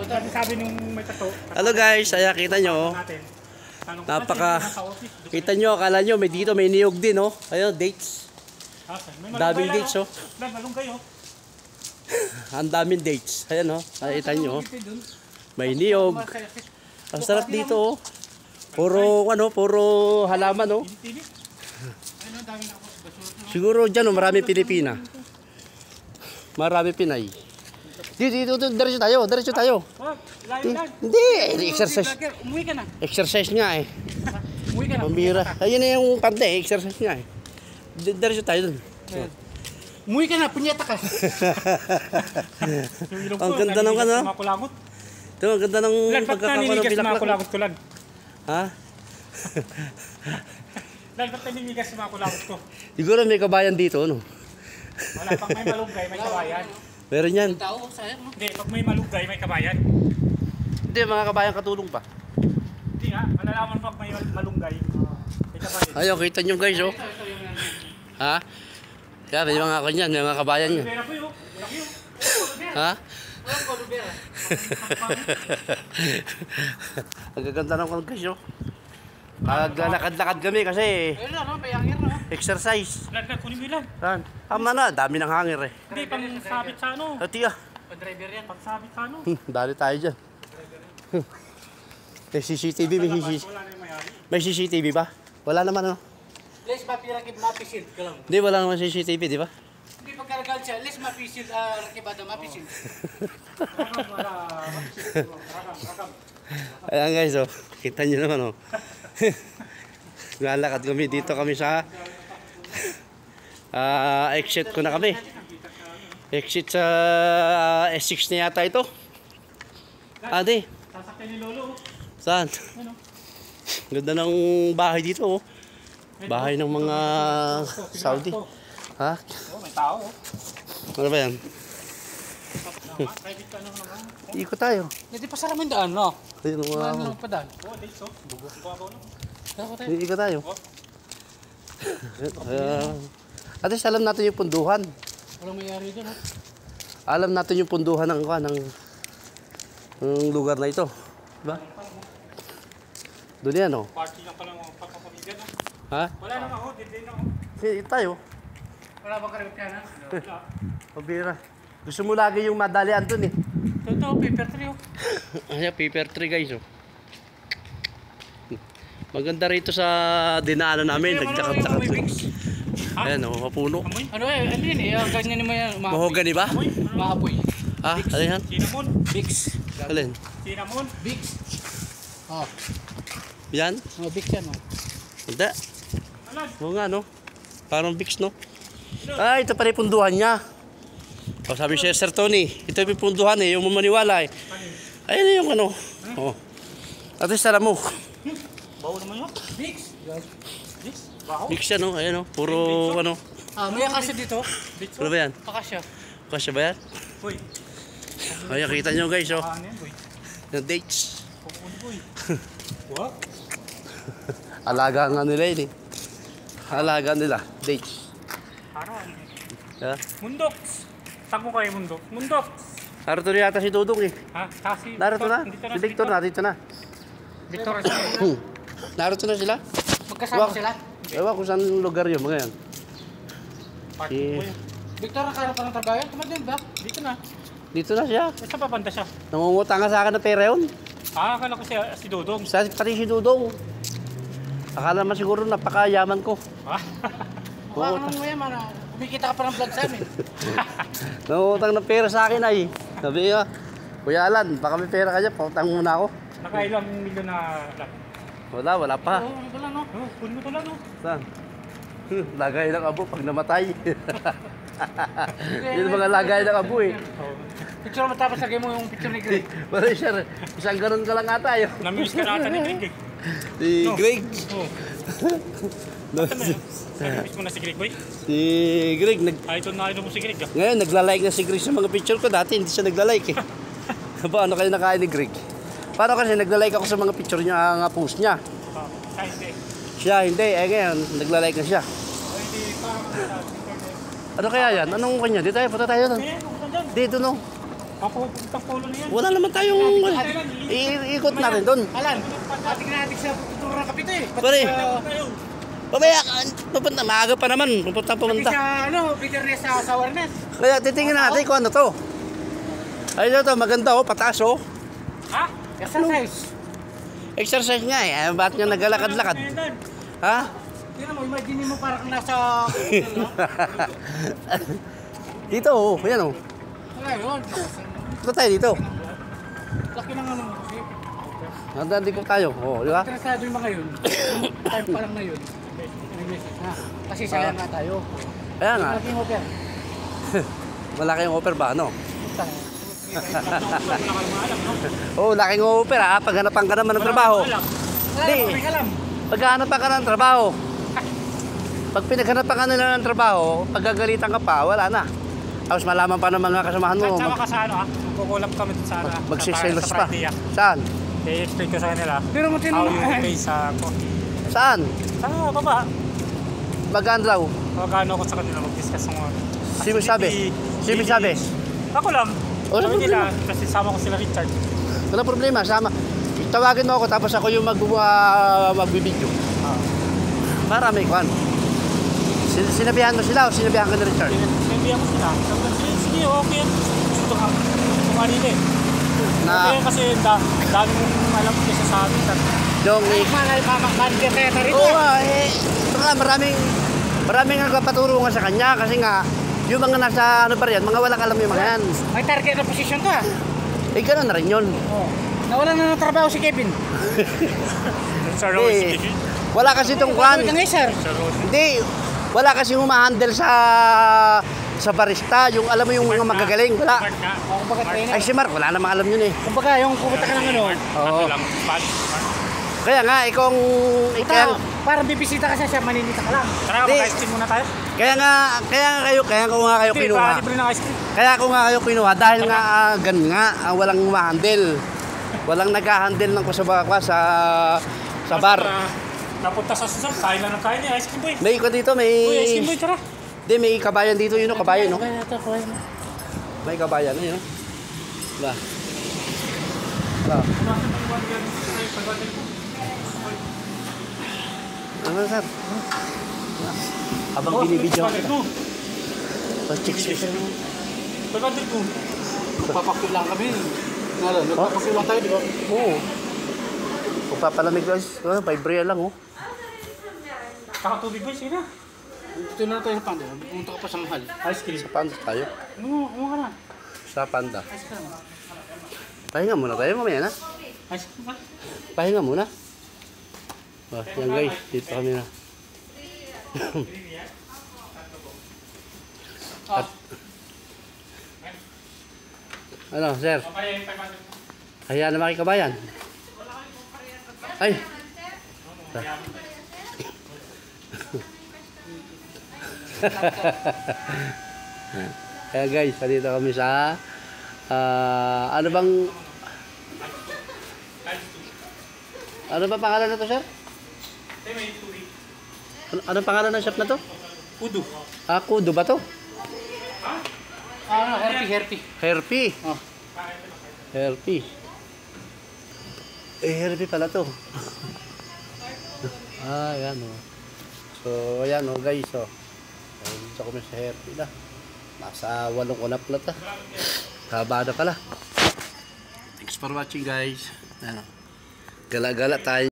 sabi nung may tato. Hello guys, saya kita nyo. Kita nyo, akala nyo may dito may niyog din oh. Ayun, dates. Daming dates oh. Malunggay oh. Ang daming dates. Ayan oh, nakita nyo oh. May niyog. Ang sarap dito oh. Puro ano, puro halaman oh. Siguro dyan oh, marami Pilipina. Marami Pinay. Dito, diretso tayo. Hindi, exercise. Umuwi ka na. Exercise nga eh. Umuwi ka na. Pambira. Ayun na yung kante, exercise nga eh. Diretso tayo dun. Umuwi ka na, punyeta ka. Ang ganda ng ano. Ito, ang ganda ng pagkakakuha ng bilaklak. Ha? Lan, ba't naninigas sa mga kulakot ko? Siguro may kabayan dito, ano? Wala, pag may malunggay, may kabayan. Meron yan. Hindi, pag may malunggay, may kabayan. Hindi, mga kabayan katulong pa. Hindi nga, malalaman pag may malunggay, may kabayan. Ayun, kita nyo guys, oh. Ha? Kaya may mga kanyan, may mga kabayan nyo. Pera po yun, malaki yun. Ha? Ang gaganda ng kong guys, oh. Naglalakad-lakad kami kasi exercise. Lan, kunin mo ilan. Saan? Tama na, dami ng hangir eh. Hindi, pang sabit sa ano. Ati ah. Pa-driver yan. Pang sabit sa ano. Dali tayo dyan. May CCTV, may CCTV. May CCTV ba? Wala naman ano. Les mapirakib mapisil ka lang. Hindi, wala naman CCTV, di ba? Hindi pagkaragal siya, les mapisil, rakibada mapisil. Ayan guys, oh. Kita nyo naman oh. Lalakad kami, dito kami sa exit ko na kami. Exit sa S6 na yata ito. Di. Sasakyan ni Lolo. Saan? Ganda ng bahay dito oh. Bahay ng mga Saudi. Ha? Oh, may tao oh. Ano ba yan? Ikot tayo. Hindi pa sarap yung daan, no? Ayun, Ano pa daan? Oh, dates oh. Bubabaw na. ikot tayo. At least alam natin yung punduhan. Walang mayari doon, ha? Alam natin yung punduhan ng lugar na ito. Diba? Doon yan oh. Party lang pala mga pagpapamilya na. Ha? Wala naman ako, din ako. Sige, tayo. Wala bang karibot ka na? Pabira. Gusto mo lagi yung madalian dun eh. Totoo, paper tree, oh. Ayan, paper tree guys oh. Maganda rito sa dinaanan namin. Nagtsakad-tsakad. Ayan oh, mapuno. Ano eh, ano yun eh, ganyan mo yan. Mahogany ba? Maapoy. Ha? Ano yan? Cinnamon. Bix. Alin? Cinnamon. Bix. Oh, Yan? Bix yan, oh. Hindi. Oo nga no. Parang Bix no. Ito pala yung punduhan niya. O sabi siya, Sir Tony, ito yung punduhan eh, yung mamaniwala eh. Ayun yung ano. Oh. At least alam mo. Bawo naman yun. Bix. Bix. Baho. Bix yan no, ayun no. Puro ano. May akasya dito. Ano ba yan? Akasya. Kasya ba yan? Uy. Ayan, kita nyo guys oh. Ano yan, boy? Yung dates. Kukunin, boy. What? Alaga nga nila yun eh. Alaga nila. Dates. Parang. Yeah. Mundoks. Saan ko kayo mundok? Mundoks. Narito na yata si Dudong eh. Ha? Kasi. Narito na. Si Victor narito na. Victor. Narito na sila. Magkasama sila. Ewan kung saan lugar yun mga yan. Party ko yun. Victor, nakaroon pa ng trabaho yan? Tumadin ba? Dito na. Dito na siya. Saan pa banda siya? Nangungutang nga sa akin ng pera yun. Akala ko si Dodong. Pati si Dudong. Akala naman siguro napakayaman ko. Ha? Baka naman mo yan, kumikita ka pa ng vlog sa amin. Nangungutang ng pera sa akin ay. Sabi niya, Kuya Alan, baka may pera ka dyan, pautang muna ako. Nakailang milyon na lang. Wala pa. Oo, ano lang, no? Kunin mo to lang, no? Saan? Lagay ng abo pag namatay. Yun mga lagay ng abo eh. Picture mo tapos lagay mo yung picture ni Greg. Pero sir, isang ganun ka lang ata yun. Namiss ka na ata ni Greg eh. Si Greg. Oo. Namiss mo na si Greg, boy? Si Greg, Idol na idol mo si Greg ah. ngayon nagla-like na si Greg sa mga picture ko. Dati hindi siya nagla-like eh. Paano kayo nakain ni Greg? Paano kasi nagla-like ako sa mga picture niya, nga post niya. Ay, hindi. Siya hindi, ngayon nagla-like na siya. Ay, hindi pa. Ano kaya yan? Anong kanya? Dito tayo, punta tayo doon. Dito no. Papupuntang polo na yan. Wala naman tayong... Iikot natin doon. Alan, ating na natin sa tuturo ng kapito eh. Pare. Pabaya, pupunta, maaga pa naman. Pupunta. Sa bitterness sa sourness. Kaya titingnan natin kung ano to. Ay, ito, maganda oh, pataas oh. Ha? Exercise. Exercise nga eh. Bakit nga naglalakad-lakad? Ha? Tingnan mo, imagine mo parang nasa hotel no? Dito oh, yan oh. Wala yun. Ito tayo dito. Laki ng ano. Nandandi ko tayo. Oh, di ba? Interesado yung mga yun. Time pa lang na yun. May message na. Kasi sayang nga tayo. Kaya nga. Malaking offer. Malaki yung offer ba? Ano? Utang. Oh, laking offer ha. Paghanapan ka naman ng trabaho. Wala Di. na, may alam. Paghanapan ka ng trabaho. Pag pinaghanapan ka nila ng trabaho, pagagalitan ka pa, wala na. Tapos malaman pa ng mga kasamahan mo. Sama ka sa ano ha? Magkukulap kami dun sa ano. Magsiselos sa pa. Friday, Saan? I-explain ko sa kanila. Pero mo How tinanong. you pay sa coffee. Saan? Sa baba. Magkano daw? Magkano ako sa kanila mag-discuss ng mga... Sino sabi? Sino sabi? Ako lang. Wala Sabi nila, problema. kasi sama ko sila Richard. Wala problema. Sama. Tawagin mo ako tapos ako yung magbibideo. Para may kwan. Sinabihan mo sila o sinabihan ka ni Richard? Sinabihan ko sila. Sabi ko, sige, okay. Gusto ka. Gusto ka nila eh. Okay, kasi dami mong alam ko sa amin. Yung Malay manager kaya na rin. oo nga, maraming nagpapaturungan sa kanya kasi nga yung mga nasa ano pa rin, mga walang alam yung mga yan. May target na position to ah. Eh gano'n na rin yun. Oh. Nawala na ng trabaho si Kevin. Sa Eh, wala kasi itong kwan. Ito nga sir. Hindi, wala kasi humahandle sa barista, yung alam mo yung mga magagaling, wala. O, kumbaga trainer. Ay si Mark, wala namang alam yun eh. Kumbaga yung pupunta ka ng ano. Oo. Kaya nga, ikaw Ito, parang bibisita ka siya, maninita ka lang. Tara, Di. mag-ice cream muna tayo. kaya ko nga kayo Hindi, kinuha. libre ng ice cream. Kaya ko nga kayo kinuha dahil nga ganun nga, walang humahandle. Walang nag-handle ng kusabakwa sa bar. Napunta sa susap, kain lang ng kain eh. Ice cream boy. May ko dito, may Uy, ice cream boy, tara. Di, may kabayan dito yun, no? Kabayan, no? Kaya ito, kuha mo. May kabayan, yun, no? Wala. Wala. Ano, sir? Habang binibidyo ako. Chicks fish. 500 ko. Papakil lang kami. Nagpapakil lang tayo, di ba? Oo. Pagpapalamig guys, vibrate lang, oh. Kakatubig boy, sige na. Ito na tayo sa panda. Pumunta ka pa sa mahal. Ice cream. Sa panda tayo. Ano ka na? Sa panda. Ice cream. Pahinga muna tayo mamaya na. Ice cream ba? Pahinga muna. Oh, yan guys, dito kami na. Ano, sir? Hayaan na makikabayan. Ay! Kaya guys, dito kami sa ano ba pangalan na to, sir? Ano pangalan ng shop na to? Udo. Kudo ba to? Herpy. Herpy. Oh. Herpy. Herpy pala to. Ayan o. So, ayan o guys o. Dito kami sa Herpy na. Nasa 8 ulap na ta. Kabada pala. Thanks for watching guys. Ayan o. Gala-gala tayo.